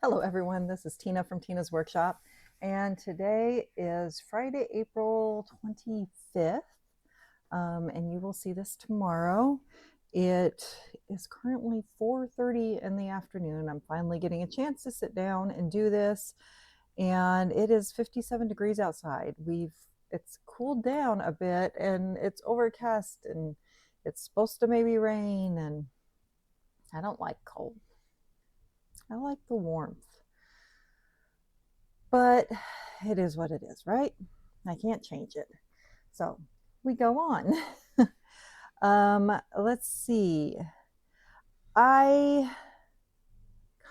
Hello everyone, this is Tina from Tina's Workshop, and today is Friday, April 25th, and you will see this tomorrow. It is currently 4:30 in the afternoon. I'm finally getting a chance to sit down and do this, and it is 57 degrees outside. It's cooled down a bit, and it's overcast, and it's supposed to maybe rain, and I don't like cold. I like the warmth. But it is what it is, right? I can't change it. So we go on. Let's see. I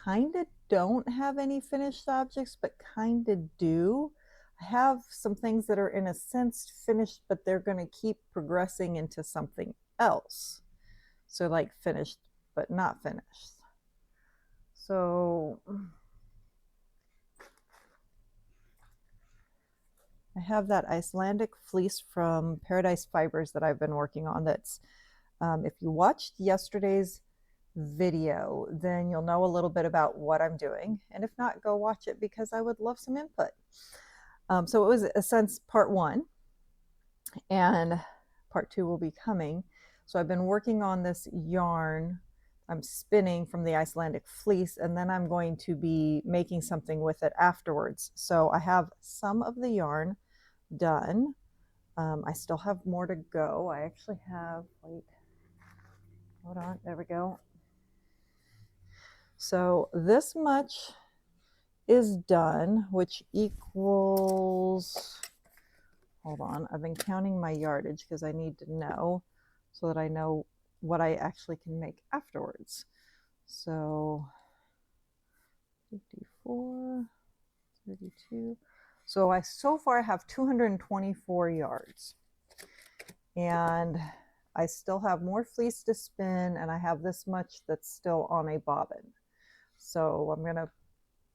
kind of don't have any finished objects, but kind of do. I have some things that are in a sense finished, but they're going to keep progressing into something else. So like finished, but not finished. So I have that Icelandic fleece from Paradise Fibers that I've been working on. That's if you watched yesterday's video, then you'll know a little bit about what I'm doing. And if not, go watch it because I would love some input. So it was a sense part one, and part two will be coming. So I've been working on this yarn. I'm spinning from the Icelandic fleece, and then I'm going to be making something with it afterwards. So I have some of the yarn done. I still have more to go. I actually have, wait, hold on, there we go. So this much is done, which equals, hold on, I've been counting my yardage because I need to know so that I know what I actually can make afterwards. So 54, 32. So so far have 224 yards. And I still have more fleece to spin, and I have this much that's still on a bobbin. So I'm going to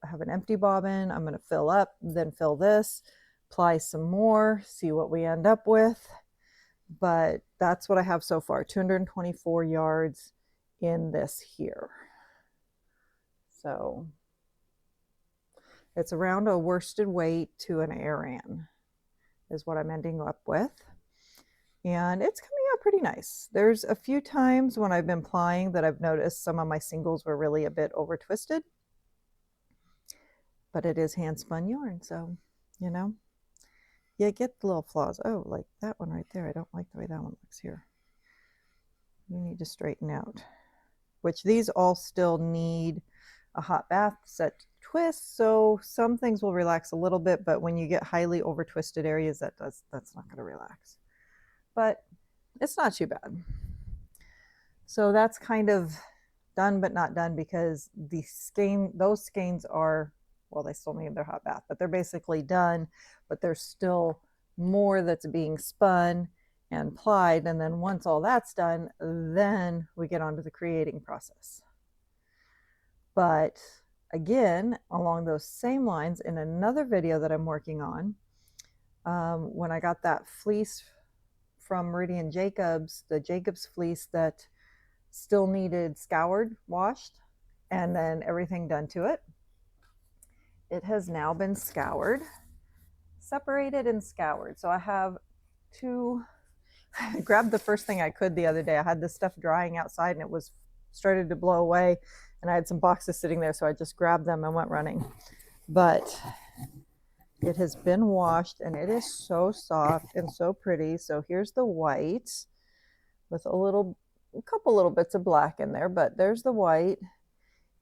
have an empty bobbin. I'm going to fill up, then fill this, apply some more, see what we end up with. But that's what I have so far, 224 yards in this here. So it's around a worsted weight to an Aran is what I'm ending up with. And it's coming out pretty nice. There's a few times when I've been plying that I've noticed some of my singles were really a bit over twisted, but it is hand spun yarn. So, you know, you get the little flaws. Oh, like that one right there. I don't like the way that one looks here. You need to straighten out, which these all still need a hot bath set twist. So some things will relax a little bit, but when you get highly over twisted areas, that's not going to relax. But it's not too bad. So that's kind of done but not done because those skeins are, well, they still need their hot bath, but they're basically done, but there's still more that's being spun and plied. And then once all that's done, then we get onto the creating process. But again, along those same lines, in another video that I'm working on, when I got that fleece from Meridian Jacobs, the Jacobs fleece that still needed scoured, washed, and then everything done to it. It has now been scoured, separated and scoured. So I have I grabbed the first thing I could the other day. I had this stuff drying outside and it was started to blow away, and I had some boxes sitting there, so I just grabbed them and went running. But it has been washed and it is so soft and so pretty. So here's the white with a couple little bits of black in there, but there's the white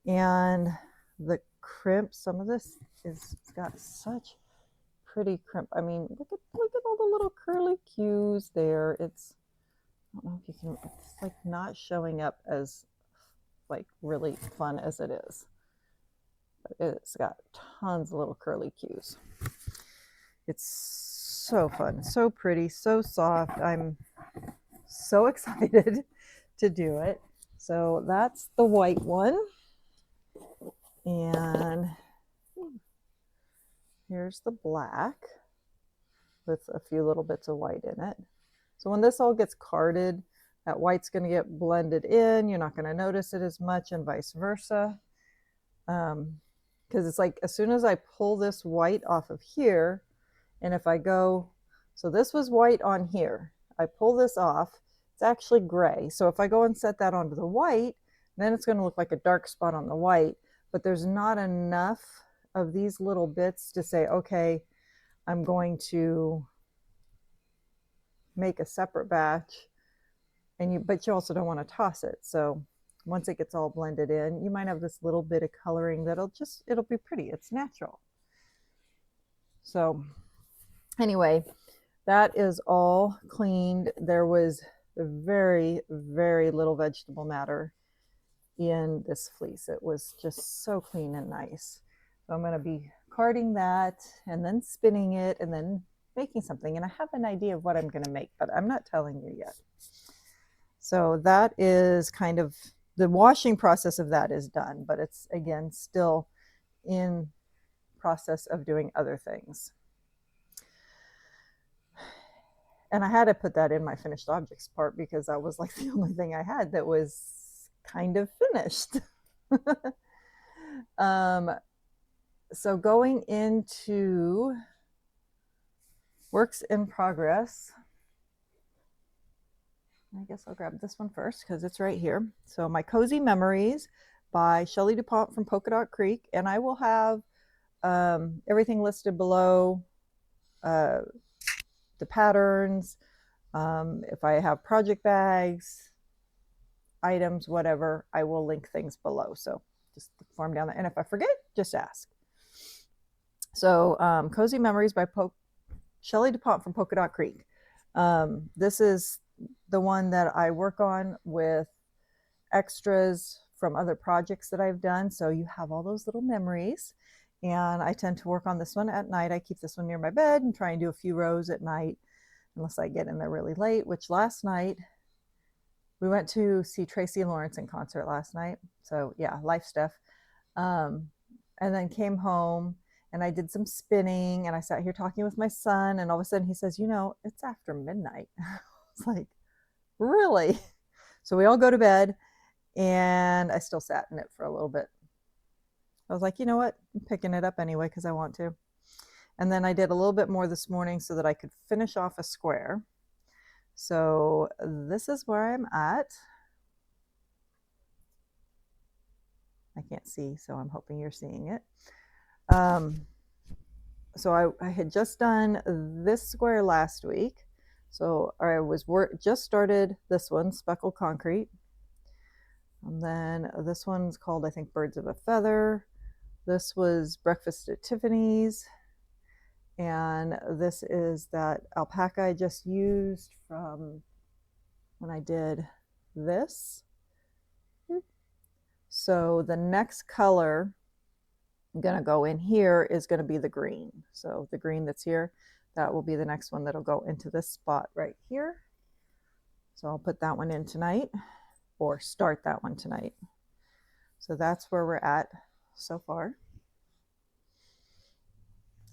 and the crimp. Some of this it's got such pretty crimp. I mean, look at all the little curly cues there. I don't know if you can, it's like not showing up as like really fun as it is. But it's got tons of little curly cues. It's so fun, so pretty, so soft. I'm so excited to do it. So that's the white one. And here's the black with a few little bits of white in it. So when this all gets carded, that white's going to get blended in. You're not going to notice it as much, and vice versa. because it's like as soon as I pull this white off of here, and if I go, so this was white on here, I pull this off, it's actually gray. So if I go and set that onto the white, then it's going to look like a dark spot on the white, but there's not enough of these little bits to say, okay, I'm going to make a separate batch. But you also don't want to toss it. So once it gets all blended in, you might have this little bit of coloring it'll be pretty. It's natural. So anyway, that is all cleaned. There was very, very little vegetable matter in this fleece. It was just so clean and nice. So I'm going to be carding that and then spinning it and then making something. And I have an idea of what I'm going to make, but I'm not telling you yet. So that is kind of the washing process of that is done, but it's again still in process of doing other things. And I had to put that in my finished objects part because that was like the only thing I had that was kind of finished. So going into works in progress, I guess I'll grab this one first because it's right here. So my Cozy Memories by Shelley DuPont from Polka Dot Creek. And I will have everything listed below, the patterns, if I have project bags, items, whatever, I will link things below. So just form down there. And if I forget, just ask. So Cozy Memories by Shelley DuPont from Polka Dot Creek. This is the one that I work on with extras from other projects that I've done. So you have all those little memories. And I tend to work on this one at night. I keep this one near my bed and try and do a few rows at night unless I get in there really late, which last night we went to see Tracy Lawrence in concert last night. So yeah, life stuff. And then came home and I did some spinning and I sat here talking with my son and all of a sudden he says, you know, it's after midnight. It's like, really? So we all go to bed and I still sat in it for a little bit. I was like, you know what? I'm picking it up anyway because I want to. And then I did a little bit more this morning so that I could finish off a square. So this is where I'm at. I can't see, so I'm hoping you're seeing it. So I had just done this square last week. So I was just started this one, Speckle Concrete. And then this one's called, I think, Birds of a Feather. This was Breakfast at Tiffany's. And this is that alpaca I just used from when I did this. So the next color I'm going to go in here is going to be the green. So the green that's here, that will be the next one that'll go into this spot right here. So I'll put that one in tonight or start that one tonight. So that's where we're at so far.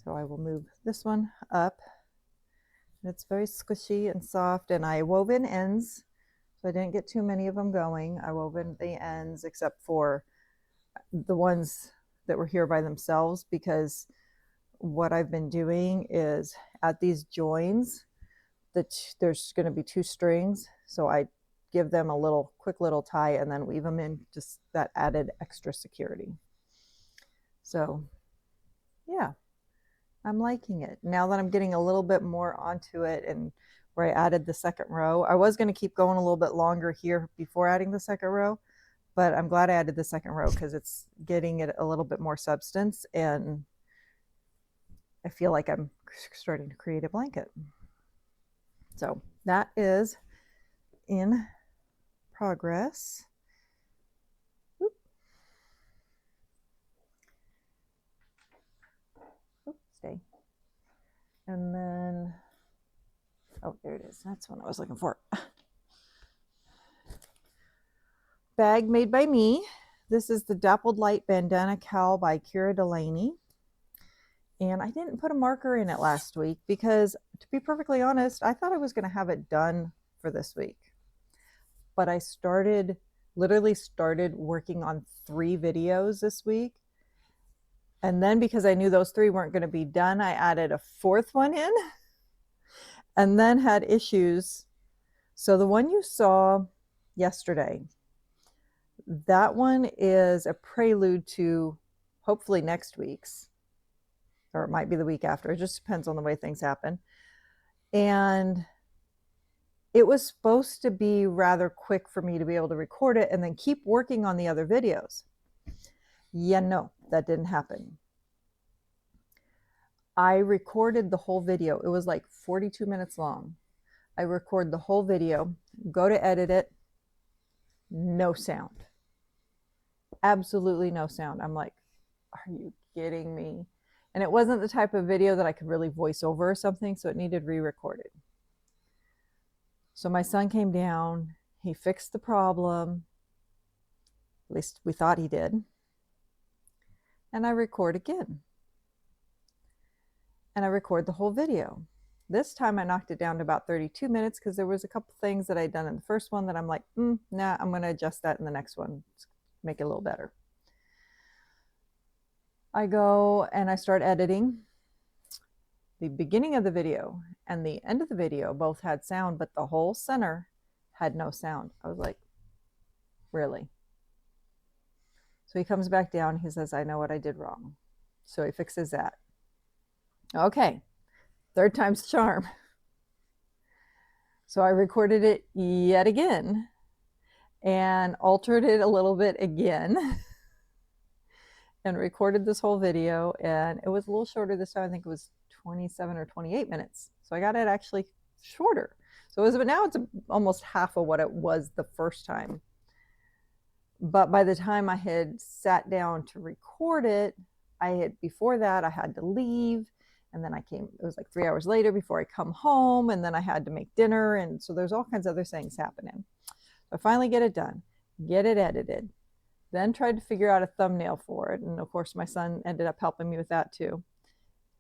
So I will move this one up. It's very squishy and soft, and I wove in ends, so I didn't get too many of them going. I wove in the ends except for the ones that were here by themselves, because what I've been doing is at these joins, there's going to be 2 strings, so I give them a quick little tie and then weave them in, just that added extra security. So yeah, I'm liking it. Now that I'm getting a little bit more onto it and where I added the second row, I was going to keep going a little bit longer here before adding the second row, but I'm glad I added the second row because it's getting it a little bit more substance and I feel like I'm starting to create a blanket. So that is in progress. Oop. Oop, stay. And then, oh, there it is. That's what I was looking for. Bag made by me. This is the Dappled Light Bandana Cowl by Kira Delaney. And I didn't put a marker in it last week because, to be perfectly honest, I thought I was going to have it done for this week. But I literally started working on 3 videos this week. And then because I knew those 3 weren't going to be done, I added a 4th one in and then had issues. So the one you saw yesterday, that one is a prelude to hopefully next week's, or it might be the week after. It just depends on the way things happen. And it was supposed to be rather quick for me to be able to record it and then keep working on the other videos. Yeah, no, that didn't happen. I recorded the whole video. It was like 42 minutes long. I record the whole video, go to edit it, no sound. Absolutely no sound. I'm like, are you kidding me? And it wasn't the type of video that I could really voice over or something, so it needed re-recorded. So my son came down, he fixed the problem, at least we thought he did, and I record again. And I record the whole video. This time I knocked it down to about 32 minutes because there was a couple things that I'd done in the first one that I'm like, nah, I'm going to adjust that in the next one, make it a little better. I go and I start editing. The beginning of the video and the end of the video both had sound, but the whole center had no sound. I was like, really? So he comes back down. He says, I know what I did wrong. So he fixes that. Okay, 3rd time's the charm. So I recorded it yet again and altered it a little bit again and recorded this whole video. And it was a little shorter this time. I think it was 27 or 28 minutes. So I got it actually shorter. So now it's almost half of what it was the first time. But by the time I had sat down to record it, before that I had to leave. And then it was like 3 hours later before I come home. And then I had to make dinner. And so there's all kinds of other things happening. So I finally get it done, get it edited, then tried to figure out a thumbnail for it. And of course, my son ended up helping me with that too.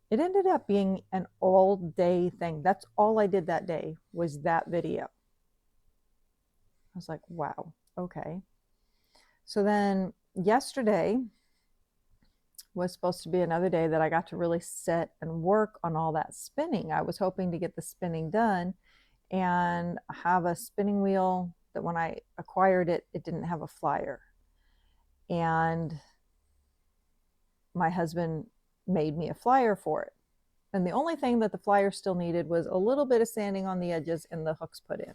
It ended up being an all-day thing. That's all I did that day was that video. I was like, wow, okay. So then yesterday was supposed to be another day that I got to really sit and work on all that spinning. I was hoping to get the spinning done and have a spinning wheel that when I acquired it, it didn't have a flyer. And my husband made me a flyer for it. And the only thing that the flyer still needed was a little bit of sanding on the edges and the hooks put in.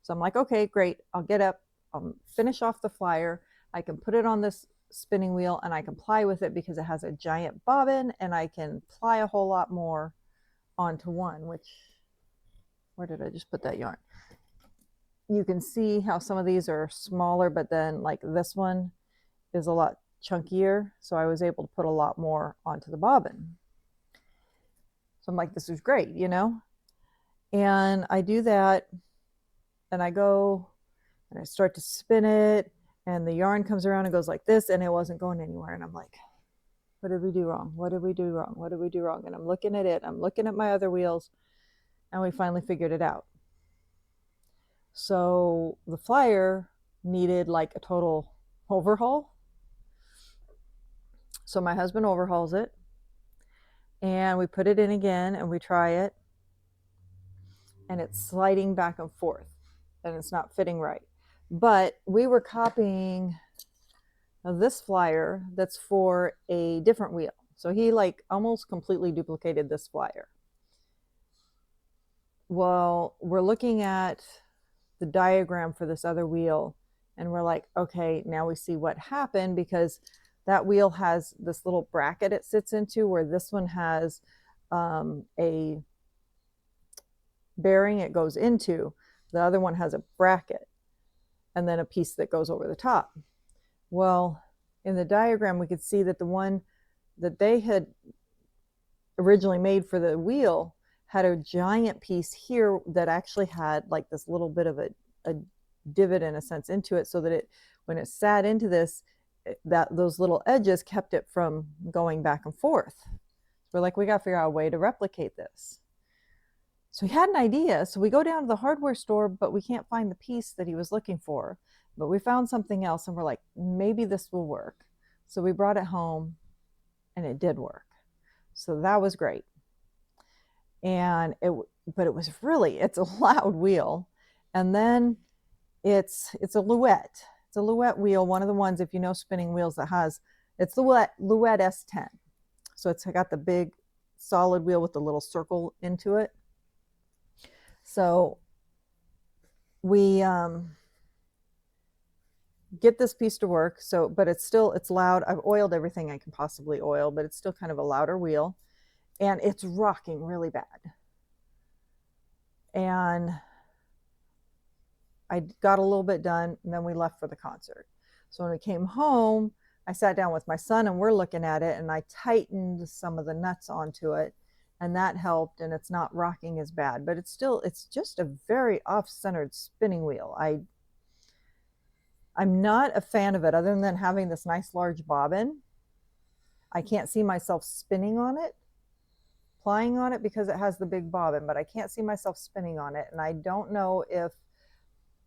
So I'm like, okay, great. I'll get up, I'll finish off the flyer. I can put it on this spinning wheel and I can ply with it because it has a giant bobbin and I can ply a whole lot more onto one, where did I just put that yarn? You can see how some of these are smaller, but then like this one is a lot chunkier. So I was able to put a lot more onto the bobbin. So I'm like, this is great, And I do that and I go and I start to spin it and the yarn comes around and goes like this and it wasn't going anywhere. And I'm like, what did we do wrong? What did we do wrong? What did we do wrong? And I'm looking at it. I'm looking at my other wheels and we finally figured it out. So the flyer needed like a total overhaul. So my husband overhauls it and we put it in again and we try it and it's sliding back and forth and it's not fitting right. But we were copying this flyer that's for a different wheel. So he like almost completely duplicated this flyer. Well, we're looking at the diagram for this other wheel and we're like, okay, now we see what happened because that wheel has this little bracket it sits into where this one has a bearing it goes into. The other one has a bracket and then a piece that goes over the top. Well, in the diagram, we could see that the one that they had originally made for the wheel had a giant piece here that actually had like this little bit of a divot in a sense into it so that it, when it sat into this, those little edges kept it from going back and forth. So we're like, we got to figure out a way to replicate this. So he had an idea. So we go down to the hardware store, but we can't find the piece that he was looking for. But we found something else and we're like, maybe this will work. So we brought it home and it did work. So that was great. And but it was really, it's a loud wheel. And then it's a Louette. It's a Louette wheel, one of the ones, if you know spinning wheels, that has, it's the Louette S10. So it's got the big solid wheel with the little circle into it. So we get this piece to work. So, but it's loud. I've oiled everything I can possibly oil, but it's still kind of a louder wheel, and it's rocking really bad. And I got a little bit done, and then we left for the concert. So when we came home, I sat down with my son and we're looking at it, and I tightened some of the nuts onto it, and that helped, and it's not rocking as bad, but it's just a very off-centered spinning wheel. I'm not a fan of it, other than having this nice large bobbin. I can't see myself spinning on it, plying on it, because it has the big bobbin, but I can't see myself spinning on it. And I don't know if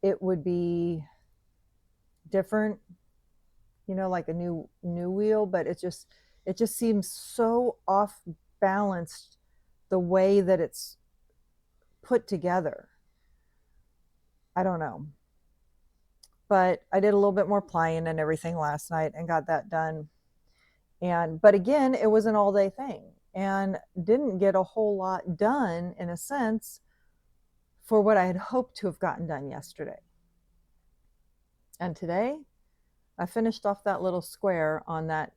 it would be different, like a new wheel, but it just seems so off balanced the way that it's put together. I don't know. But I did a little bit more plying and everything last night and got that done. But again, it was an all day thing and didn't get a whole lot done, in a sense, for what I had hoped to have gotten done yesterday. And today I finished off that little square on that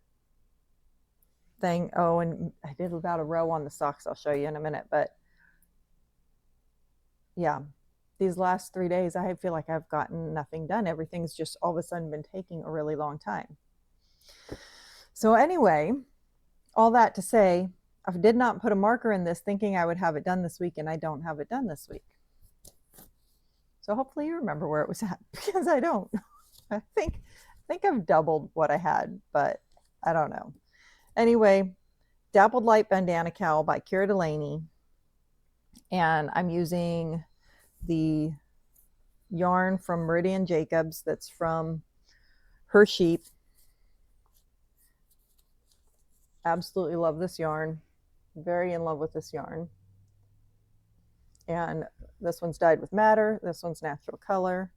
thing. Oh, and I did about a row on the socks. I'll show you in a minute. But yeah, these last 3 days, I feel like I've gotten nothing done. Everything's just all of a sudden been taking a really long time. So anyway, all that to say, I did not put a marker in this thinking I would have it done this week, and I don't have it done this week. So hopefully you remember where it was at, because I don't. I think I've doubled what I had, but I don't know. Anyway, Dappled Light Bandana Cowl by Kira Delaney. And I'm using the yarn from Meridian Jacobs that's from her sheep. Absolutely love this yarn. Very in love with this yarn. And this one's dyed with madder. This one's natural color.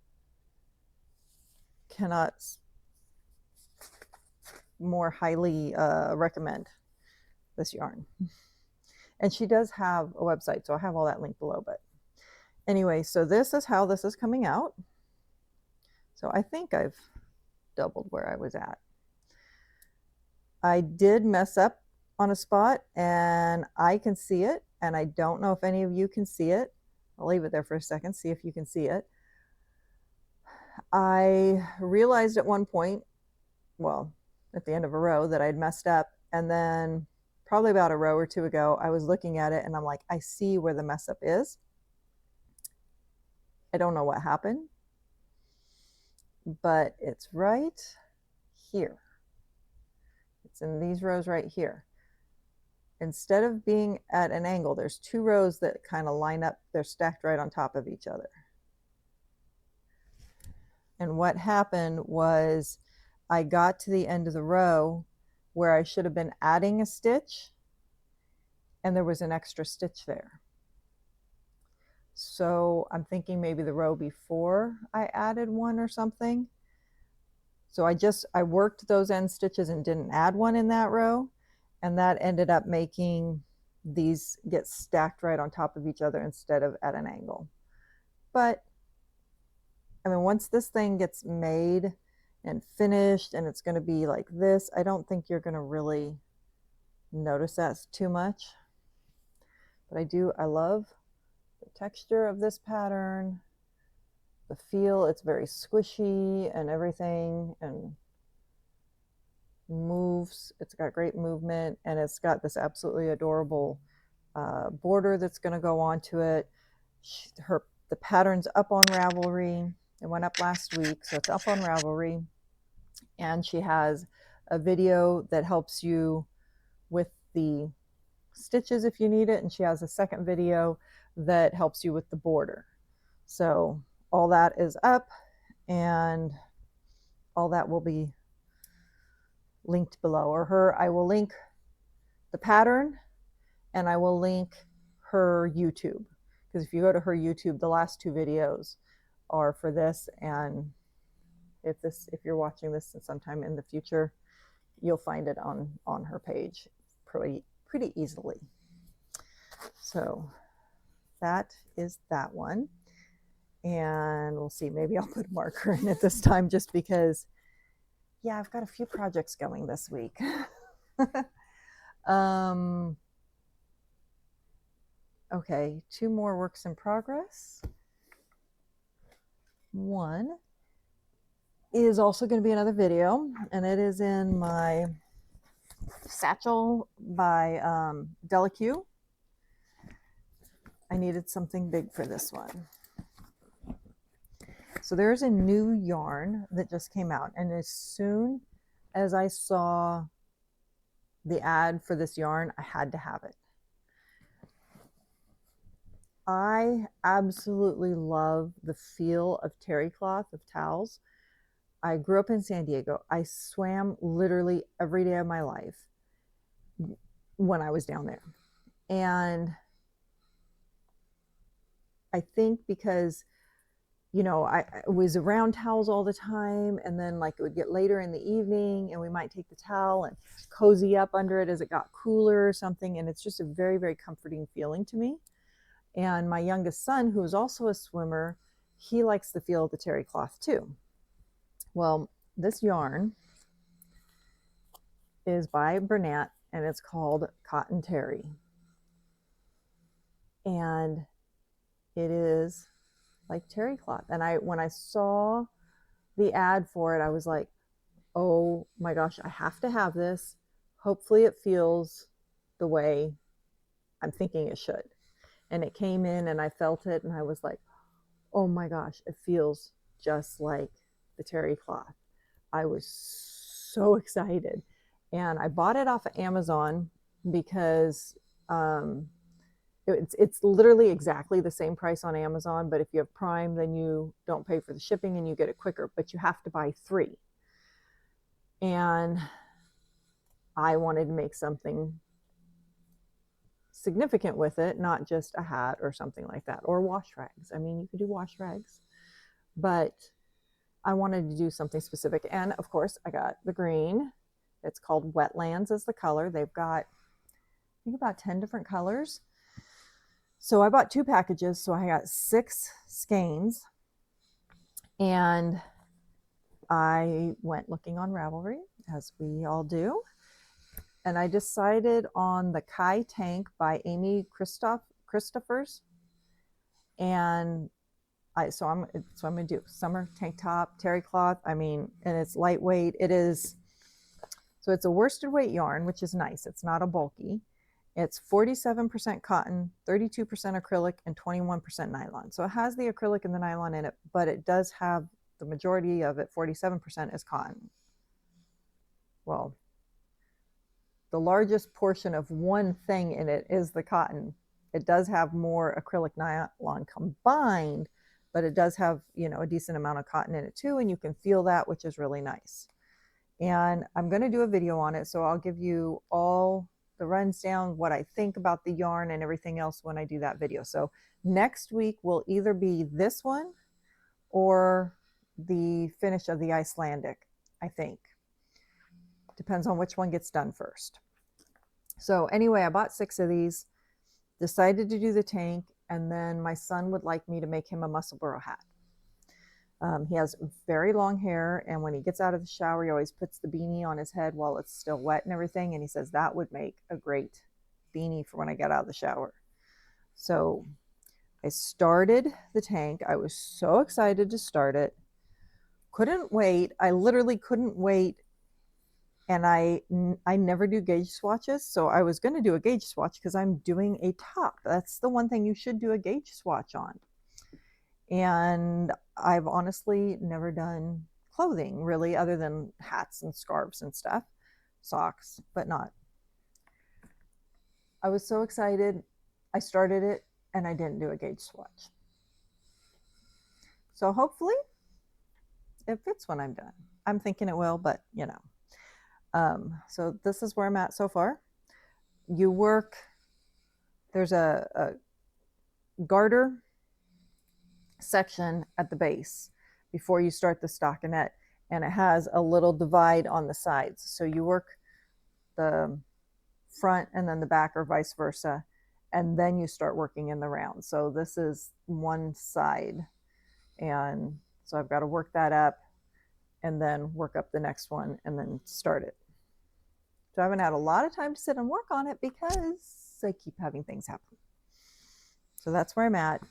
Cannot more highly recommend this yarn. And she does have a website, so I'll have all that linked below. But anyway, so this is how this is coming out. So I think I've doubled where I was at. I did mess up on a spot, and I can see it, and I don't know if any of you can see it. I'll leave it there for a second, see if you can see it. I realized at one point, well, at the end of a row, that I'd messed up, and then probably about a row or two ago, I was looking at it and I'm like, I see where the mess up is. I don't know what happened, but it's right here. It's in these rows right here. Instead of being at an angle, there's two rows that kind of line up. They're stacked right on top of each other. And what happened was I got to the end of the row where I should have been adding a stitch, and there was an extra stitch there. So I'm thinking maybe the row before I added one or something. So I worked those end stitches and didn't add one in that row, and that ended up making these get stacked right on top of each other instead of at an angle. But I mean, once this thing gets made and finished and it's going to be like this, I don't think you're going to really notice that too much. But I love the texture of this pattern, the feel. It's very squishy and everything, and moves. It's got great movement, and it's got this absolutely adorable border that's going to go onto it. The pattern's up on Ravelry. It went up last week, so it's up on Ravelry. And she has a video that helps you with the stitches if you need it, and she has a second video that helps you with the border. So all that is up, and all that will be linked below. I will link the pattern, and I will link her YouTube, because if you go to her YouTube, the last 2 videos are for this, and if you're watching this sometime in the future, you'll find it on her page pretty easily. So that is that one. And we'll see, maybe I'll put a marker in it this time, just because, yeah, I've got a few projects going this week. Okay, 2 more works in progress. One is also going to be another video, and it is in my satchel by Delaque. I needed something big for this one. So there's a new yarn that just came out, and as soon as I saw the ad for this yarn, I had to have it. I absolutely love the feel of terry cloth, of towels. I grew up in San Diego. I swam literally every day of my life when I was down there. And I think because, you know, I was around towels all the time, and then like it would get later in the evening and we might take the towel and cozy up under it as it got cooler or something. And it's just a very, very comforting feeling to me. And my youngest son, who is also a swimmer, he likes the feel of the terry cloth too. Well, this yarn is by Bernat, and it's called Cotton Terry. And it is like terry cloth. And when I saw the ad for it, I was like, oh my gosh, I have to have this. Hopefully it feels the way I'm thinking it should. And it came in and I felt it, and I was like, oh my gosh, it feels just like the terry cloth. I was so excited. And I bought it off of Amazon because it's literally exactly the same price on Amazon, but if you have Prime, then you don't pay for the shipping and you get it quicker, but you have to buy 3. And I wanted to make something significant with it, not just a hat or something like that, or wash rags. I mean, you could do wash rags, but I wanted to do something specific. And of course, I got the green. It's called Wetlands as the color. They've got, I think, about 10 different colors. So I bought 2 packages. So I got 6 skeins, and I went looking on Ravelry, as we all do. And I decided on the Kai tank by Amy Christoffers. And so I'm going to do summer tank top, terry cloth. I mean, and it's lightweight. It is, so it's a worsted weight yarn, which is nice. It's not a bulky. It's 47% cotton, 32% acrylic, and 21% nylon. So it has the acrylic and the nylon in it, but it does have the majority of it, 47% is cotton. Well, the largest portion of one thing in it is the cotton. It does have more acrylic nylon combined, but it does have, you know, a decent amount of cotton in it too, and you can feel that, which is really nice. And I'm going to do a video on it, so I'll give you all the runs down, what I think about the yarn and everything else when I do that video. So next week will either be this one or the finish of the Icelandic, I think. Depends on which one gets done first. So anyway, I bought 6 of these, decided to do the tank, and then my son would like me to make him a Musselburgh hat. He has very long hair, and when he gets out of the shower, he always puts the beanie on his head while it's still wet and everything, and he says that would make a great beanie for when I get out of the shower. So I started the tank. I was so excited to start it. Couldn't wait. I literally couldn't wait. And I never do gauge swatches, so I was going to do a gauge swatch because I'm doing a top. That's the one thing you should do a gauge swatch on. And I've honestly never done clothing really, other than hats and scarves and stuff, socks, but not. I was so excited. I started it and I didn't do a gauge swatch. So hopefully it fits when I'm done. I'm thinking it will, but you know. So this is where I'm at so far. you work, there's a garter section at the base before you start the stockinette, and it has a little divide on the sides. So you work the front and then the back, or vice versa, and then you start working in the round. So this is one side, and so I've got to work that up and then work up the next one and then start it. So I haven't had a lot of time to sit and work on it because I keep having things happen. So that's where I'm at.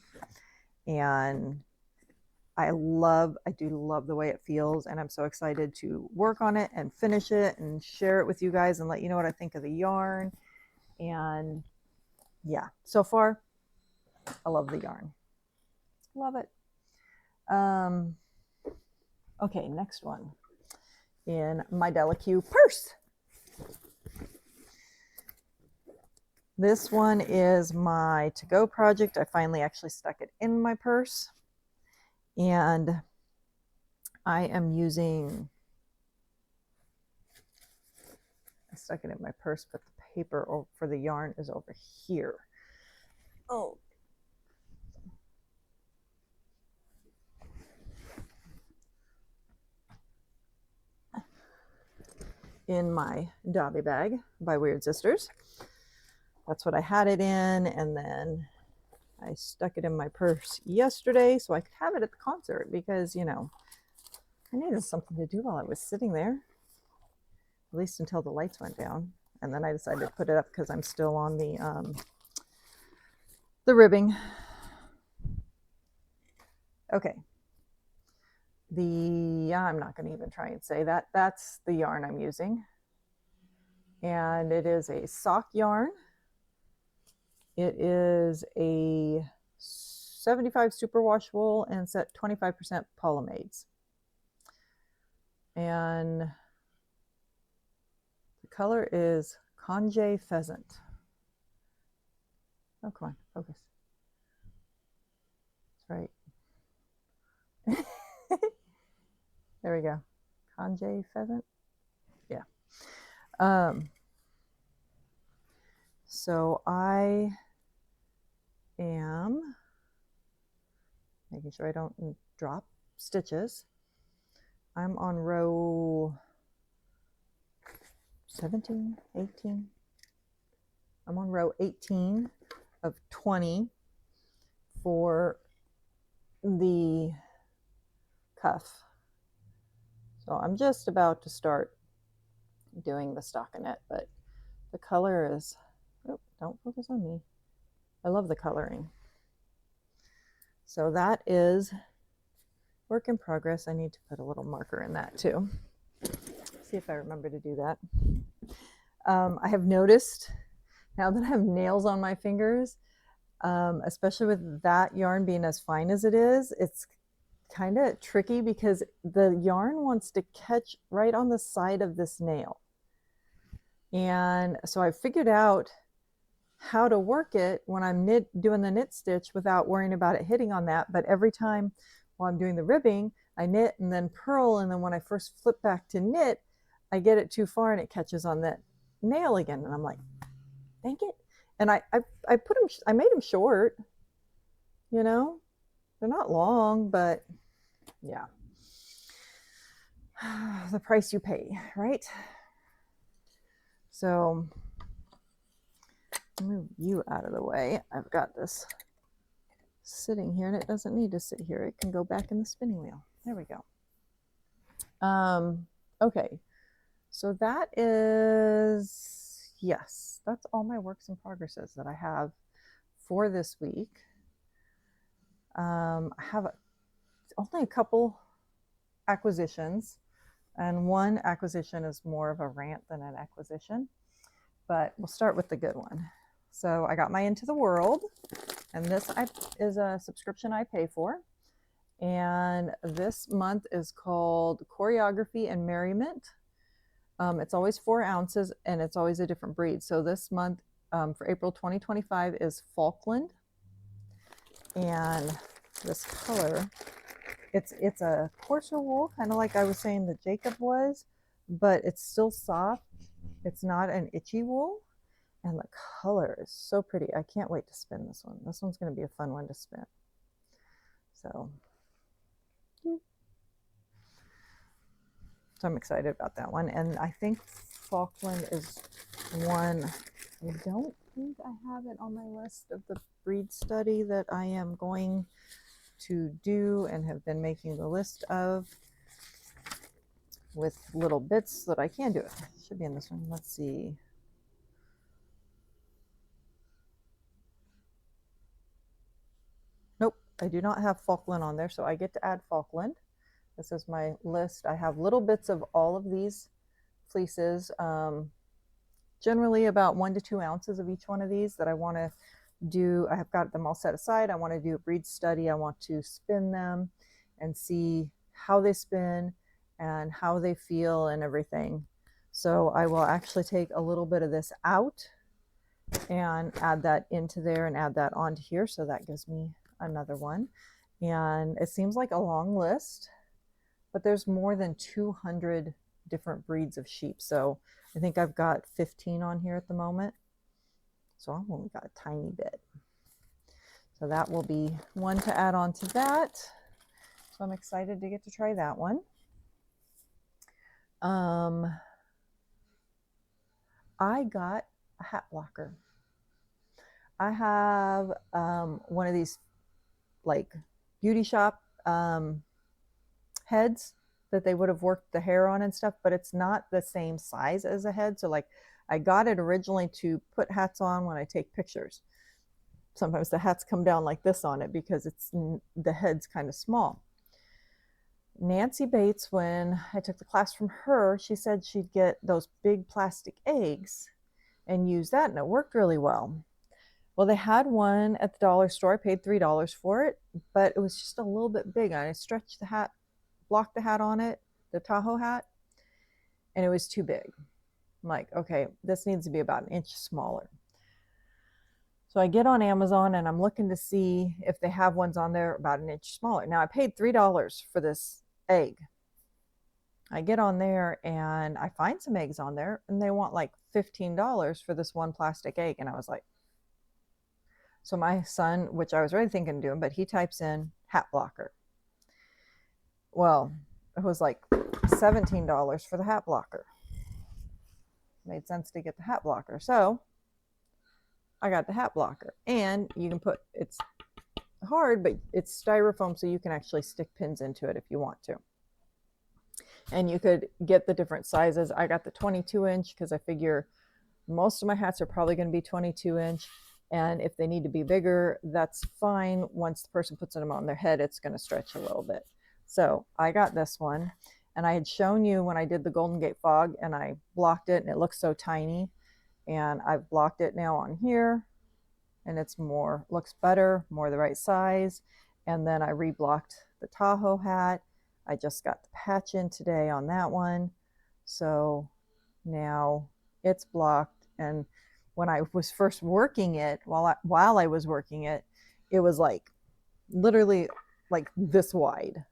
And I do love the way it feels, and I'm so excited to work on it and finish it and share it with you guys and let you know what I think of the yarn. And yeah, so far, I love the yarn. Love it. Okay, next one in my Delicue purse. This one is my to-go project. I finally actually stuck it in my purse. And I am using, I stuck it in my purse, but the paper for the yarn is over here. Oh. In my Dobby bag by Weird Sisters. That's what I had it in, and then I stuck it in my purse yesterday so I could have it at the concert because, you know, I needed something to do while I was sitting there, at least until the lights went down. And then I decided to put it up because I'm still on the ribbing. Okay. I'm not going to even try and say that. That's the yarn I'm using. And it is a sock yarn. It is a 75 superwash wool and set 25% polymades. And the color is Conge Pheasant. Oh, come on, focus. That's right. There we go. Conge Pheasant. Yeah. So I am making sure I don't drop stitches. I'm on row 17, 18. I'm on row 18 of 20 for the cuff. So I'm just about to start doing the stockinette, but the color is, oh, don't focus on me. I love the coloring. So that is work in progress. I need to put a little marker in that too. See if I remember to do that. I have noticed now that I have nails on my fingers, especially with that yarn being as fine as it is, it's kind of tricky because the yarn wants to catch right on the side of this nail. And so I figured out how to work it when I'm doing the knit stitch without worrying about it hitting on that. But every time while I'm doing the ribbing, I knit and then purl, and then when I first flip back to knit, I get it too far and it catches on that nail again, and I'm like, dang it. And I made them short, you know, they're not long, but yeah, the price you pay, right? So move you out of the way. I've got this sitting here, and it doesn't need to sit here. It can go back in the spinning wheel. There we go. Okay, so that is, yes, that's all my works in progresses that I have for this week. I have only a couple acquisitions, and one acquisition is more of a rant than an acquisition, but we'll start with the good one. So I got my Into the World, and this is a subscription I pay for. And this month is called Choreography and Merriment. It's always 4 ounces, and it's always a different breed. So this month for April 2025 is Falkland. And this color, it's a coarser wool, kind of like I was saying that Jacob was, but it's still soft. It's not an itchy wool. And the color is so pretty. I can't wait to spin this one. This one's going to be a fun one to spin. So I'm excited about that one. And I think Falkland is one, I don't think I have it on my list of the breed study that I am going to do and have been making the list of with little bits that I can do. It should be in this one. Let's see. Nope, I do not have Falkland on there, so I get to add Falkland. This is my list. I have little bits of all of these fleeces, generally about 1 to 2 ounces of each one of these that I want to do. I have got them all set aside. I want to do a breed study. I want to spin them and see how they spin and how they feel and everything. So I will actually take a little bit of this out and add that into there and add that onto here. So that gives me another one. And it seems like a long list, but there's more than 200 different breeds of sheep. So I think I've got 15 on here at the moment. So I've only got a tiny bit. So that will be one to add on to that. So I'm excited to get to try that one. I got a hat blocker. I have one of these like beauty shop heads that they would have worked the hair on and stuff, but it's not the same size as a head. So like I got it originally to put hats on when I take pictures. Sometimes the hats come down like this on it because it's the head's kind of small. Nancy Bates, when I took the class from her, she said she'd get those big plastic eggs and use that, and it worked really well. Well, they had one at the dollar store. I paid $3 for it, but it was just a little bit big. I stretched the hat, blocked the hat on it, the Tahoe hat, and it was too big. I'm like, okay, this needs to be about an inch smaller. So I get on Amazon and I'm looking to see if they have ones on there about an inch smaller. Now I paid $3 for this egg. I get on there and I find some eggs on there and they want like $15 for this one plastic egg. And I was like, so my son, which I was really thinking of doing, but he types in hat blocker. Well, it was like $17 for the hat blocker. Made sense to get the hat blocker. So I got the hat blocker, and you can put, it's hard, but it's styrofoam, so you can actually stick pins into it if you want to. And you could get the different sizes. I got the 22-inch because I figure most of my hats are probably going to be 22-inch. And if they need to be bigger, that's fine. Once the person puts them on their head, it's going to stretch a little bit. So I got this one. And I had shown you when I did the Golden Gate Fog and I blocked it and it looks so tiny. And I've blocked it now on here. And it's more, looks better, more the right size. And then I reblocked the Tahoe hat. I just got the patch in today on that one. So now it's blocked. And when I was first working it, while I was working it, it was like literally like this wide.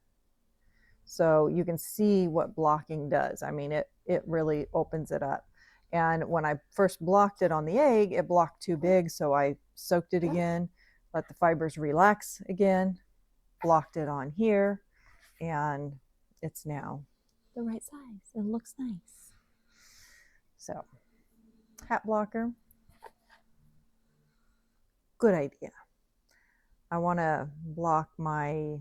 So you can see what blocking does. I mean, it really opens it up. And when I first blocked it on the egg, it blocked too big. So I soaked it again, let the fibers relax again, blocked it on here, and it's now the right size. It looks nice. So hat blocker, good idea. I want to block my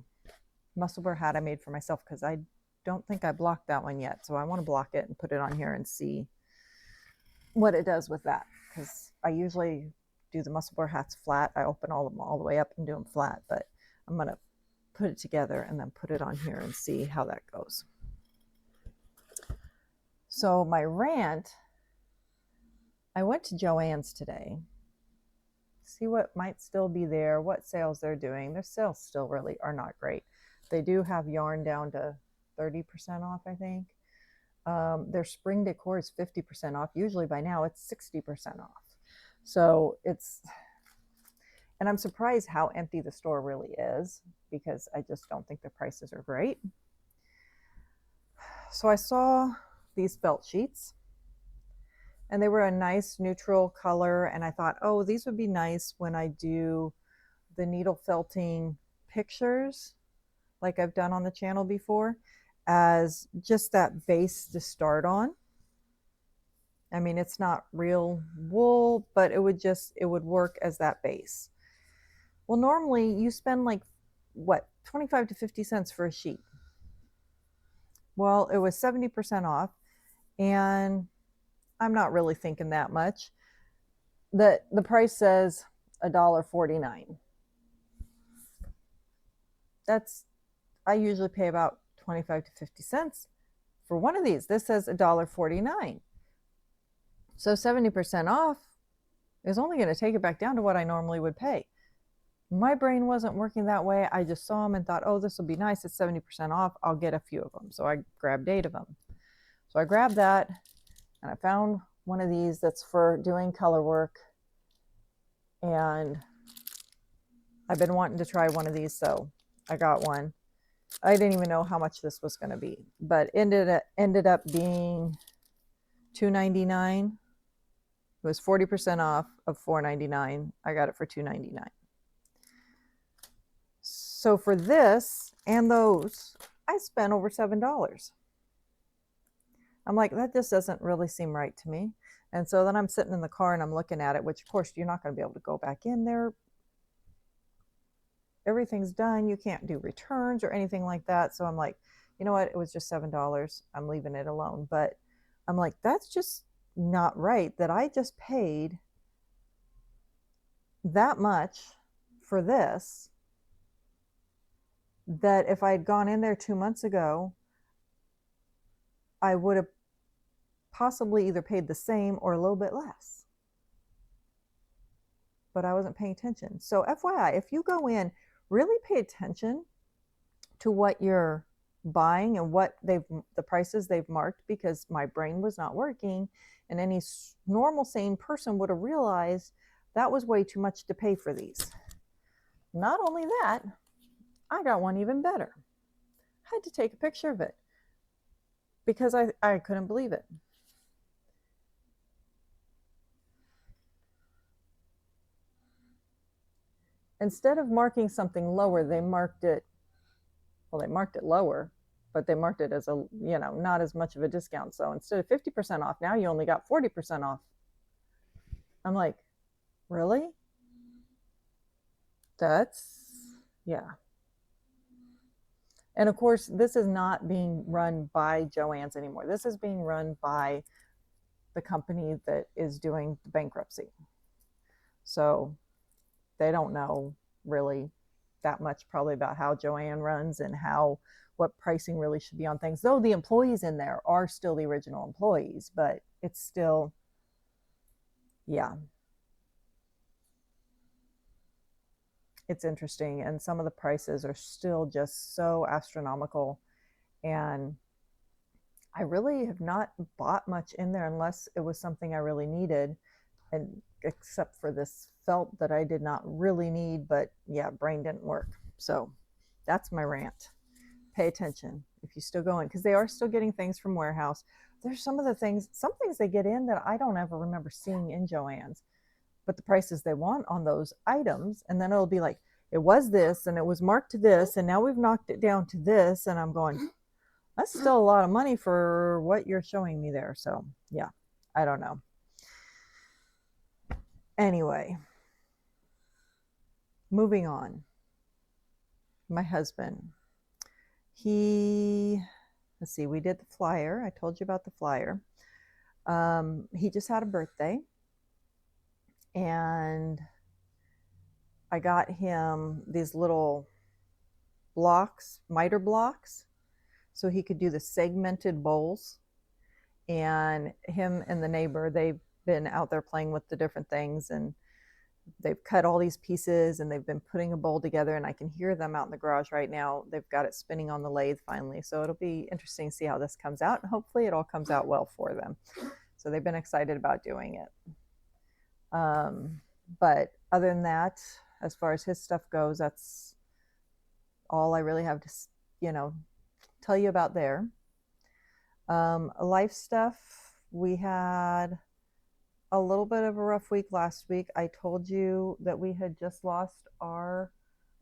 muscle bear hat I made for myself because I don't think I blocked that one yet. So I want to block it and put it on here and see what it does with that, because I usually do the muscle bear hats flat. I open all of them all the way up and do them flat, but I'm going to put it together and then put it on here and see how that goes. So my rant, I went to Joann's today, see what might still be there, what sales they're doing. Their sales still really are not great. They do have yarn down to 30% off, I think. Their spring decor is 50% off. Usually by now it's 60% off. So it's, and I'm surprised how empty the store really is because I just don't think the prices are great. So I saw these felt sheets and they were a nice neutral color. And I thought, oh, these would be nice when I do the needle felting pictures like I've done on the channel before, as just that base to start on. I mean, it's not real wool, but it would work as that base. Well, normally you spend like what, 25 to 50 cents for a sheet. Well, it was 70% off, and I'm not really thinking that much. The price says $1.49. That's, I usually pay about 25 to 50 cents for one of these. This says $1.49. So 70% off is only going to take it back down to what I normally would pay. My brain wasn't working that way. I just saw them and thought, oh, this will be nice. It's 70% off. I'll get a few of them. So I grabbed 8 of them. So I grabbed that, and I found one of these that's for doing color work. And I've been wanting to try one of these, so I got one. I didn't even know how much this was going to be, but ended up being $2.99. It was 40% off of $4.99. I got it for $2.99. So for this and those, I spent over $7. I'm like, that just doesn't really seem right to me. And so then I'm sitting in the car and I'm looking at it, which of course you're not going to be able to go back in there. Everything's done. You can't do returns or anything like that. So I'm like, you know what? It was just $7. I'm leaving it alone. But I'm like, that's just not right that I just paid that much for this, that if I had gone in there 2 months ago, I would have possibly either paid the same or a little bit less. But I wasn't paying attention. So FYI, if you go in, really pay attention to what you're buying and what the prices they've marked, because my brain was not working, and any normal sane person would have realized that was way too much to pay for these. Not only that, I got one even better. I had to take a picture of it because I couldn't believe it. Instead of marking something lower, they marked it lower, but they marked it as a, not as much of a discount. So instead of 50% off, now you only got 40% off. I'm like, really? Yeah. And of course, this is not being run by Joann's anymore. This is being run by the company that is doing the bankruptcy. So they don't know really that much probably about how Joann runs and what pricing really should be on things. Though the employees in there are still the original employees, but it's still, yeah. It's interesting, and some of the prices are still just so astronomical, and I really have not bought much in there unless it was something I really needed, and except for this felt that I did not really need, but yeah, brain didn't work. So that's my rant. Pay attention if you still go in, because they are still getting things from warehouse. There's some things they get in that I don't ever remember seeing in Joann's, but the prices they want on those items, and then it'll be like, it was this and it was marked to this, and now we've knocked it down to this, and I'm going, that's still a lot of money for what you're showing me there. So yeah, I don't know. Anyway, moving on. My husband, let's see, we did the flyer. I told you about the flyer. He just had a birthday, and I got him these little blocks, miter blocks, so he could do the segmented bowls. And him and the neighbor, they've been out there playing with the different things, and they've cut all these pieces and they've been putting a bowl together, and I can hear them out in the garage right now. They've got it spinning on the lathe finally. So it'll be interesting to see how this comes out, and hopefully it all comes out well for them. So they've been excited about doing it. But other than that, as far as his stuff goes, that's all I really have to, tell you about there. Life stuff, we had a little bit of a rough week last week. I told you that we had just lost our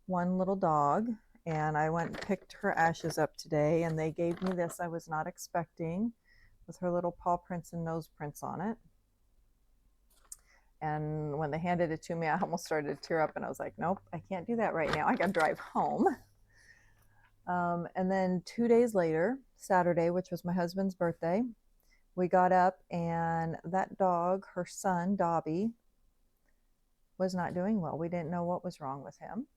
one little dog, and I went and picked her ashes up today, and they gave me this I was not expecting, with her little paw prints and nose prints on it. And when they handed it to me, I almost started to tear up, and I was like, nope, I can't do that right now. I got to drive home. And then 2 days later, Saturday, which was my husband's birthday, we got up, and that dog, her son, Dobby, was not doing well. We didn't know what was wrong with him.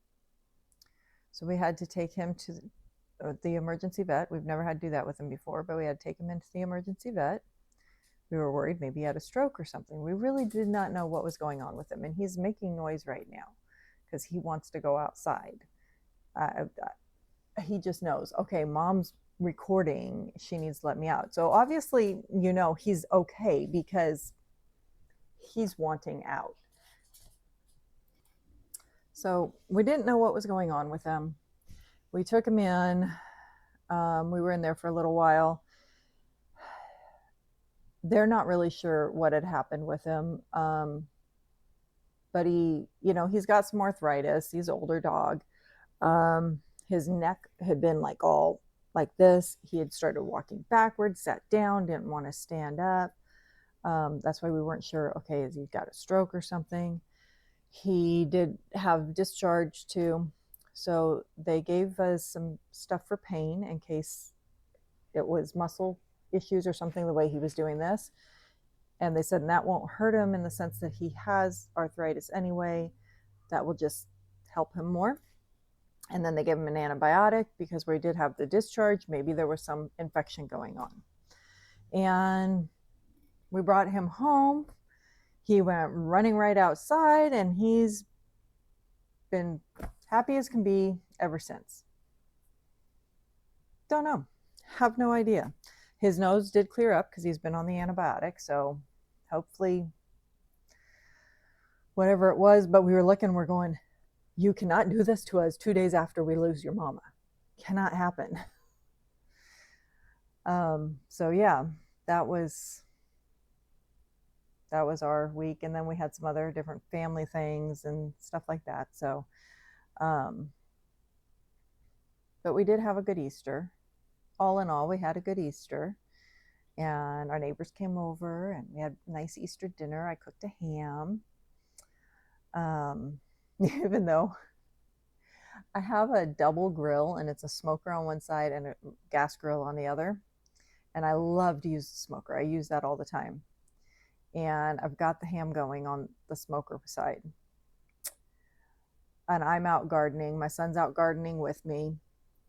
So we had to take him to the emergency vet. We've never had to do that with him before, but we had to take him into the emergency vet. We were worried maybe he had a stroke or something. We really did not know what was going on with him. And he's making noise right now because he wants to go outside. He just knows, okay, mom's recording. She needs to let me out. So obviously, he's okay because he's wanting out. So we didn't know what was going on with him. We took him in. We were in there for a little while. They're not really sure what had happened with him. But he's got some arthritis. He's an older dog. His neck had been like all like this. He had started walking backwards, sat down, didn't want to stand up. That's why we weren't sure, okay, has he got a stroke or something? He did have discharge too. So they gave us some stuff for pain in case it was muscle issues or something, the way he was doing this. And they said that won't hurt him in the sense that he has arthritis anyway. That will just help him more. And then they gave him an antibiotic because we did have the discharge. Maybe there was some infection going on. And we brought him home. He went running right outside, and he's been happy as can be ever since. Don't know. Have no idea. His nose did clear up because he's been on the antibiotic. So hopefully whatever it was, but we were looking, we're going, you cannot do this to us 2 days after we lose your mama. Cannot happen. So yeah, that was our week. And then we had some other different family things and stuff like that. So, but we did have a good Easter. All in all, we had a good Easter. And our neighbors came over, and we had a nice Easter dinner. I cooked a ham. Even though I have a double grill, and it's a smoker on one side and a gas grill on the other. And I love to use the smoker. I use that all the time. And I've got the ham going on the smoker side. And I'm out gardening. My son's out gardening with me.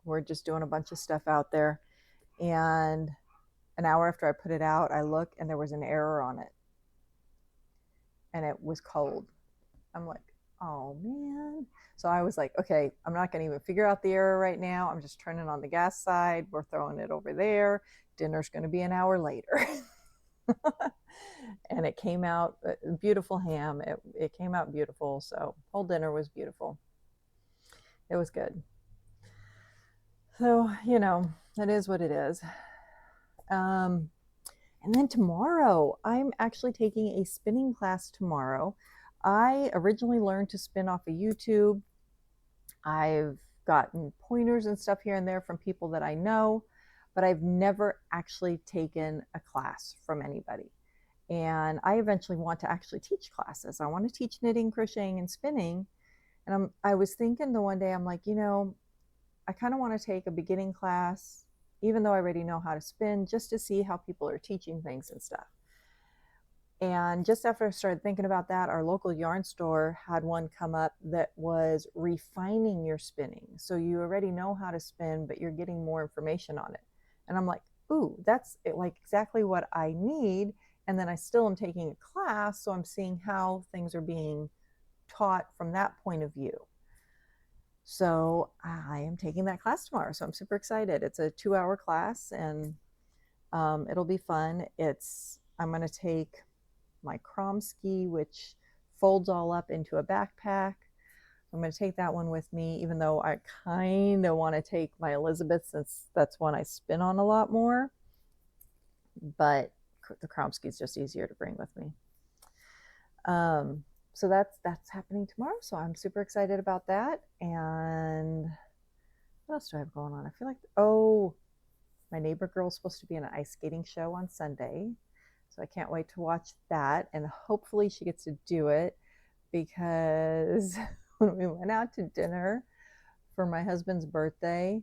We're just doing a bunch of stuff out there. And an hour after I put it out, I look, and there was an error on it. And it was cold. I'm like, oh man. So I was like, okay, I'm not going to even figure out the error right now. I'm just turning on the gas side. We're throwing it over there. Dinner's going to be an hour later. And it came out beautiful ham. It came out beautiful. So whole dinner was beautiful. It was good. So, it is what it is. And then tomorrow, I'm actually taking a spinning class tomorrow. I originally learned to spin off of YouTube. I've gotten pointers and stuff here and there from people that I know, but I've never actually taken a class from anybody. And I eventually want to actually teach classes. I want to teach knitting, crocheting, and spinning. And I was thinking the one day, I'm like, I kind of want to take a beginning class, even though I already know how to spin, just to see how people are teaching things and stuff. And just after I started thinking about that, our local yarn store had one come up that was refining your spinning. So you already know how to spin, but you're getting more information on it. And I'm like, ooh, that's like exactly what I need. And then I still am taking a class, so I'm seeing how things are being taught from that point of view. So I am taking that class tomorrow. So I'm super excited. It's a 2-hour class, and it'll be fun. I'm going to take my Kromski, which folds all up into a backpack. I'm going to take that one with me, even though I kind of want to take my Elizabeth, since that's one I spin on a lot more. But the Kromski is just easier to bring with me. So that's happening tomorrow. So I'm super excited about that. And what else do I have going on? I feel like, oh, my neighbor girl is supposed to be in an ice skating show on Sunday. So I can't wait to watch that. And hopefully she gets to do it, because when we went out to dinner for my husband's birthday,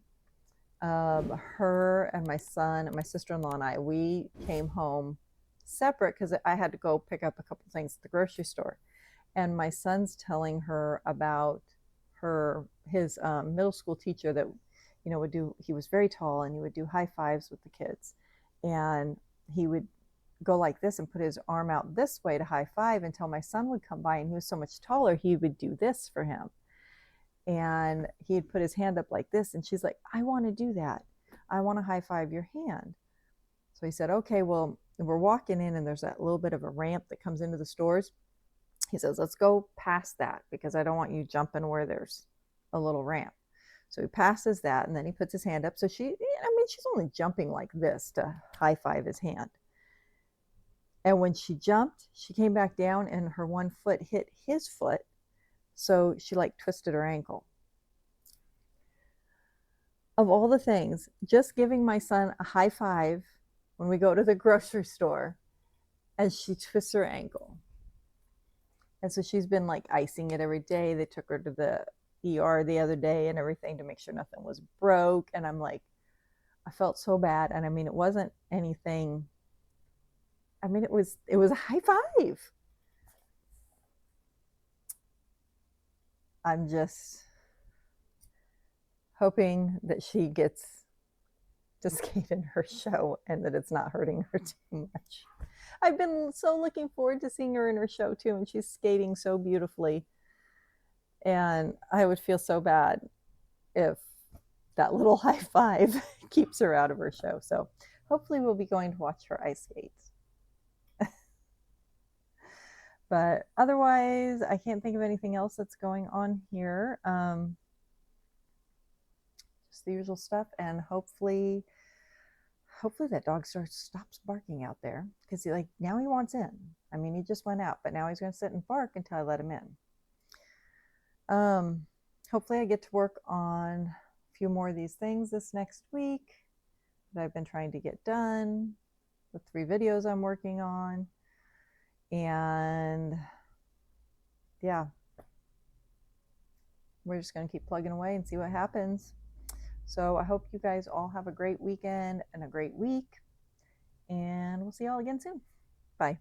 her and my son and my sister-in-law and I, we came home separate because I had to go pick up a couple things at the grocery store. And my son's telling her about his middle school teacher that, would do, he was very tall and he would do high fives with the kids. And he would go like this and put his arm out this way to high five until my son would come by, and he was so much taller, he would do this for him. And he'd put his hand up like this, and she's like, I want to do that. I want to high five your hand. So he said, okay, well, we're walking in and there's that little bit of a ramp that comes into the stores. He says, let's go past that because I don't want you jumping where there's a little ramp. So he passes that, and then he puts his hand up. So she's only jumping like this to high five his hand. And when she jumped, she came back down and her one foot hit his foot. So she like twisted her ankle. Of all the things, just giving my son a high five when we go to the grocery store, and she twists her ankle. And so she's been like icing it every day. They took her to the ER the other day and everything to make sure nothing was broke. And I'm like, I felt so bad. And I mean, it wasn't anything. I mean, it was a high five. I'm just hoping that she gets to skate in her show and that it's not hurting her too much. I've been so looking forward to seeing her in her show too, and she's skating so beautifully. And I would feel so bad if that little high five keeps her out of her show. So hopefully we'll be going to watch her ice skates. But otherwise, I can't think of anything else that's going on here. Just the usual stuff, and hopefully that dog stops barking out there, because now he wants in. I mean, he just went out, but now he's going to sit and bark until I let him in. Hopefully I get to work on a few more of these things this next week that I've been trying to get done, the 3 videos I'm working on. And yeah, we're just going to keep plugging away and see what happens. So I hope you guys all have a great weekend and a great week, and we'll see y'all again soon. Bye.